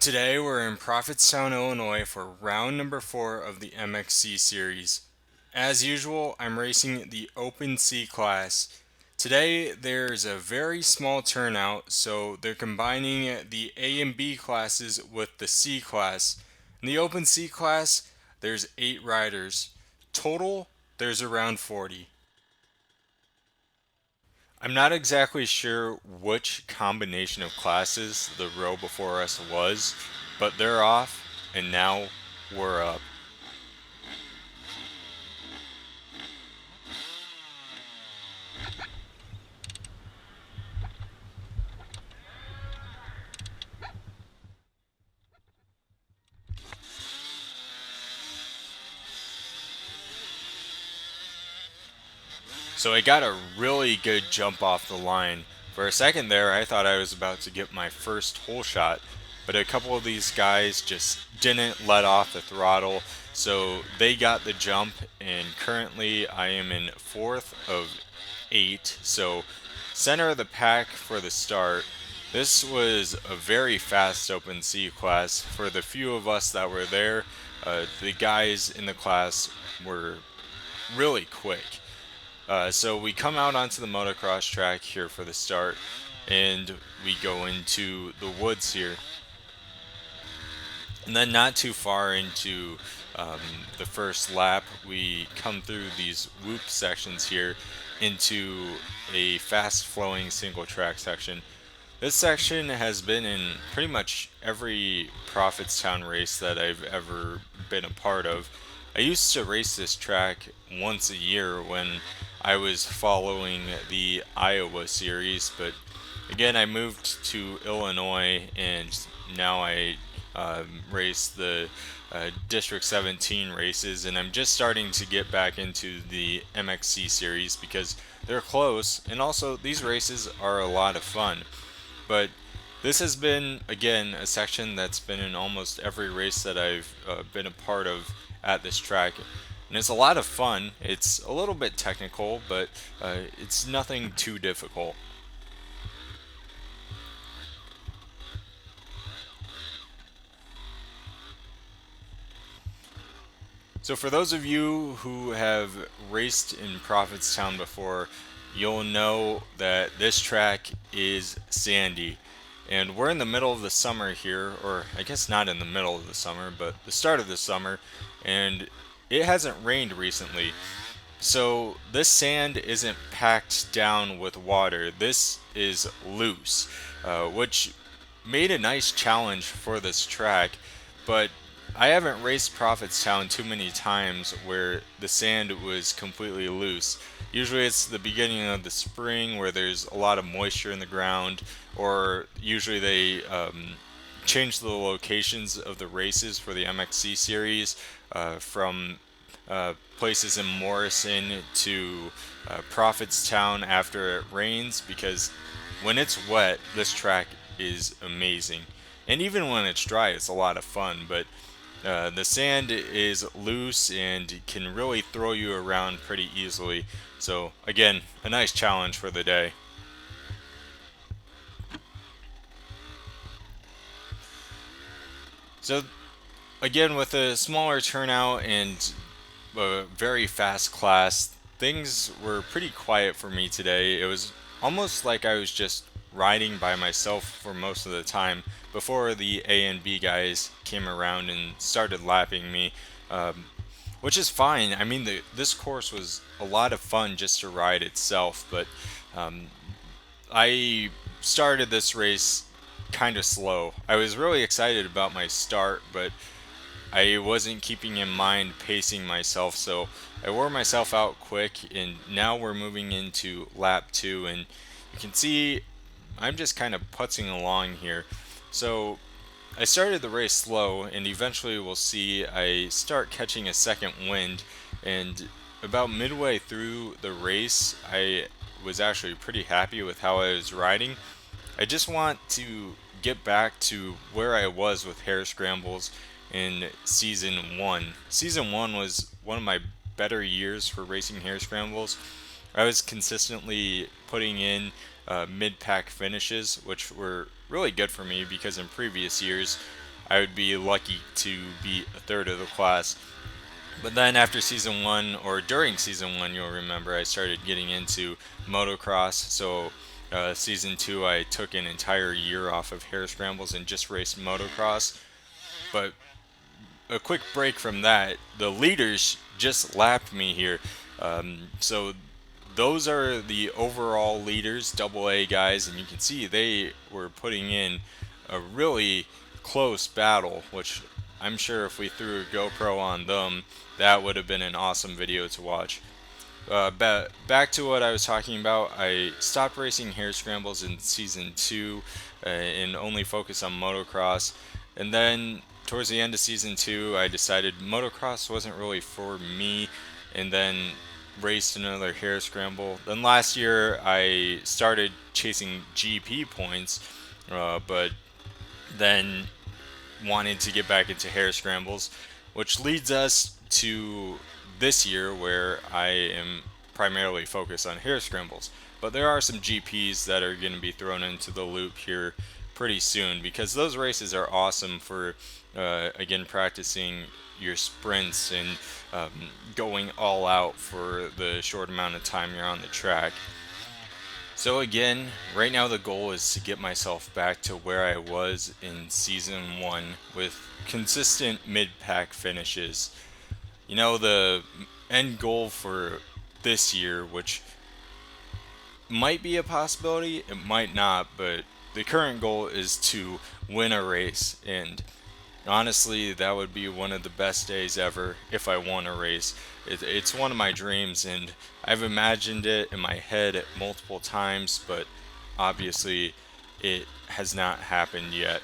Today we're in Prophetstown, Illinois for round number 4 of the MXC series. As usual, I'm racing the Open C class. Today there's a very small turnout, so they're combining the A and B classes with the C class. In the Open C class, there's 8 riders. Total, there's around 40. I'm not exactly sure which combination of classes the row before us was, but they're off, and now we're up. So I got a really good jump off the line. For a second there, I thought I was about to get my first hole shot, but a couple of these guys just didn't let off the throttle, so they got the jump, and currently I am in fourth of 8, so center of the pack for the start. This was a very fast Open C class. For the few of us that were there, the guys in the class were really quick. So we come out onto the motocross track here for the start, and we go into the woods here. And then not too far into um, the first lap, we come through these whoop sections here into a fast-flowing single track section. This section has been in pretty much every Prophetstown race that I've ever been a part of. I used to race this track once a year when I was following the Iowa series, but again, I moved to Illinois and now I race the District 17 races, and I'm just starting to get back into the MXC series because they're close, and also these races are a lot of fun. But this has been, again, a section that's been in almost every race that I've been a part of at this track. And it's a lot of fun. It's a little bit technical, but it's nothing too difficult. So for those of you who have raced in Prophetstown before, you'll know that this track is sandy. And we're in the middle of the summer here, or I guess not in the middle of the summer, but the start of the summer, and it hasn't rained recently. So this sand isn't packed down with water. This is loose, which made a nice challenge for this track. But I haven't raced Prophetstown too many times where the sand was completely loose. Usually it's the beginning of the spring where there's a lot of moisture in the ground, or usually they change the locations of the races for the MXC series from places in Morrison to Prophetstown after it rains, because when it's wet, this track is amazing. And even when it's dry, it's a lot of fun. But the sand is loose and can really throw you around pretty easily. So, again, a nice challenge for the day. So, again, with a smaller turnout and a very fast class, things were pretty quiet for me today. It was almost like I was just riding by myself for most of the time before the A and B guys came around and started lapping me, which is fine. I mean, this course was a lot of fun just to ride itself, but um, I started this race kind of slow. I was really excited about my start, but I wasn't keeping in mind pacing myself, so I wore myself out quick, and now we're moving into lap 2, and you can see I'm just kind of putzing along here. So I started the race slow, and eventually we'll see I start catching a second wind, and about midway through the race, I was actually pretty happy with how I was riding. I just want to get back to where I was with Hare Scrambles in season 1. Season 1 was one of my better years for racing Hare Scrambles. I was consistently putting in mid pack finishes, which were really good for me because in previous years I would be lucky to be a third of the class. But then after season one, or during season one, you'll remember I started getting into motocross. So season two, I took an entire year off of Hare Scrambles and just raced motocross. But a quick break from that, the leaders just lapped me here. So those are the overall leaders, double A guys, and you can see they were putting in a really close battle, which I'm sure if we threw a GoPro on them, that would have been an awesome video to watch. Back to what I was talking about, I stopped racing Hare Scrambles in season 2 and only focused on motocross. And then towards the end of season 2, I decided motocross wasn't really for me, and then raced another Hare Scramble. Then last year, I started chasing GP points, but then wanted to get back into Hare Scrambles, which leads us to this year where I am primarily focused on Hare Scrambles. But there are some GPs that are going to be thrown into the loop here pretty soon, because those races are awesome for, again, practicing your sprints and going all out for the short amount of time you're on the track. So again, right now the goal is to get myself back to where I was in season 1 with consistent mid-pack finishes. You know, the end goal for this year, which might be a possibility, it might not, but the current goal is to win a race, and honestly, that would be one of the best days ever if I won a race. It's one of my dreams, and I've imagined it in my head multiple times, but obviously it has not happened yet.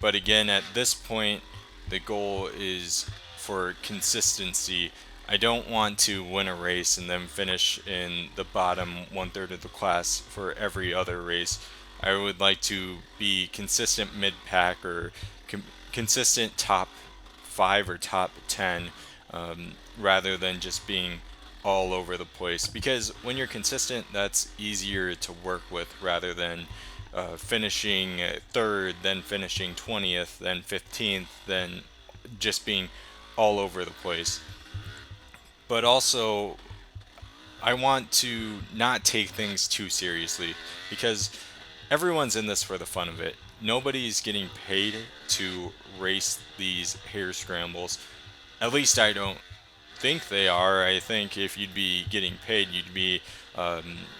But again, at this point, the goal is for consistency. I don't want to win a race and then finish in the bottom one-third of the class for every other race. I would like to be consistent mid-pack or consistent top 5 or top 10, rather than just being all over the place. Because when you're consistent, that's easier to work with rather than finishing third, then finishing 20th, then 15th, then just being all over the place. But also, I want to not take things too seriously, because everyone's in this for the fun of it. Nobody's getting paid to race these Hare Scrambles. At least I don't think they are. I think if you'd be getting paid, you'd be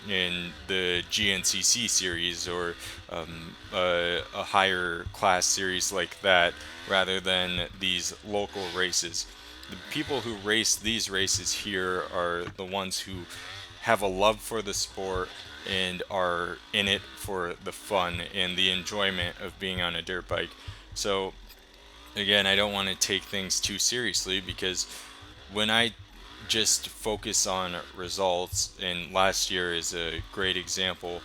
in the GNCC series or a higher class series like that, rather than these local races. The people who race these races here are the ones who have a love for the sport and are in it for the fun and the enjoyment of being on a dirt bike. So again, I don't want to take things too seriously, because when I just focus on results, and last year is a great example,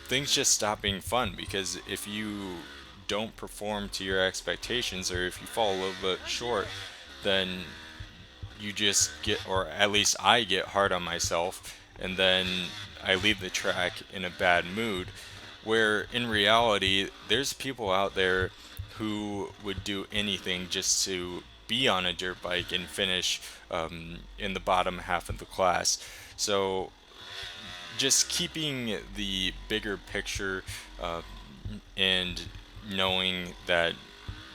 things just stop being fun, because if you don't perform to your expectations, or if you fall a little bit short, then you just get, or at least I get hard on myself, and then I leave the track in a bad mood. Where in reality, there's people out there who would do anything just to be on a dirt bike and finish in the bottom half of the class. So just keeping the bigger picture, and knowing that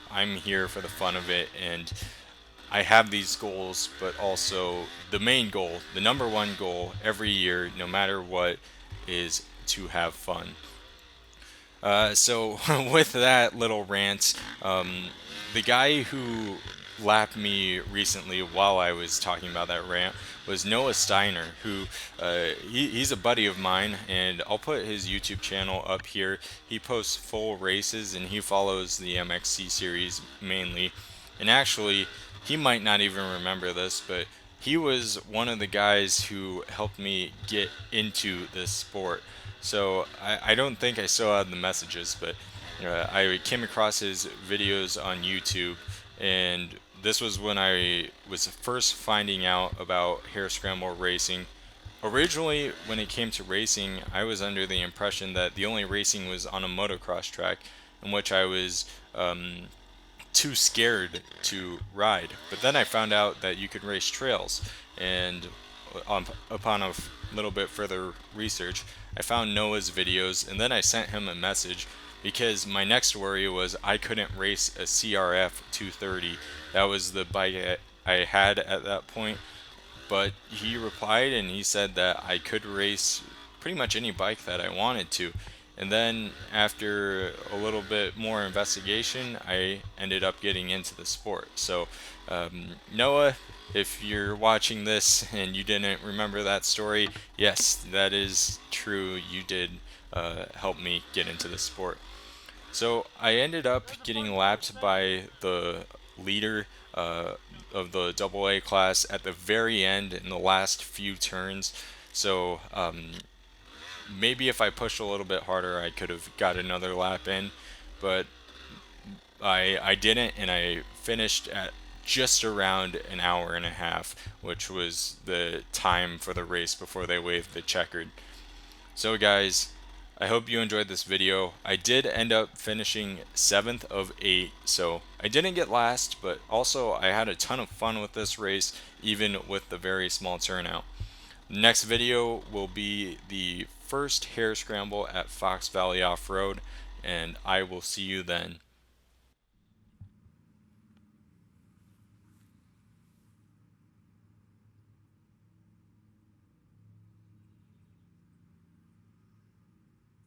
I'm here for the fun of it, and I have these goals, but also the main goal, the number one goal every year, no matter what, is to have fun. So with that little rant, the guy who lapped me recently while I was talking about that rant was Noah Steiner, who he's a buddy of mine, and I'll put his YouTube channel up here. He posts full races, and he follows the MXC series mainly. And actually, he might not even remember this, but he was one of the guys who helped me get into this sport. So I don't think I still have the messages, but I came across his videos on YouTube, and this was when I was first finding out about Hare Scramble racing. Originally, when it came to racing, I was under the impression that the only racing was on a motocross track, in which I was too scared to ride. But then I found out that you could race trails, and upon a little bit further research, I found Noah's videos, and then I sent him a message because my next worry was I couldn't race a CRF 230. That was the bike I had at that point. But he replied and he said that I could race pretty much any bike that I wanted to. And then after a little bit more investigation, I ended up getting into the sport. So, Noah, if you're watching this and you didn't remember that story, yes, that is true. You did help me get into the sport. So I ended up getting lapped by the leader of the AA class at the very end in the last few turns. So maybe if I pushed a little bit harder, I could have got another lap in, but I didn't, and I finished at just around an hour and a half, which was the time for the race before they waved the checkered. So guys, I hope you enjoyed this video. I did end up finishing 7th of 8, so I didn't get last, but also I had a ton of fun with this race, even with the very small turnout. Next video will be the first Hare Scramble at Fox Valley Off-Road, and I will see you then.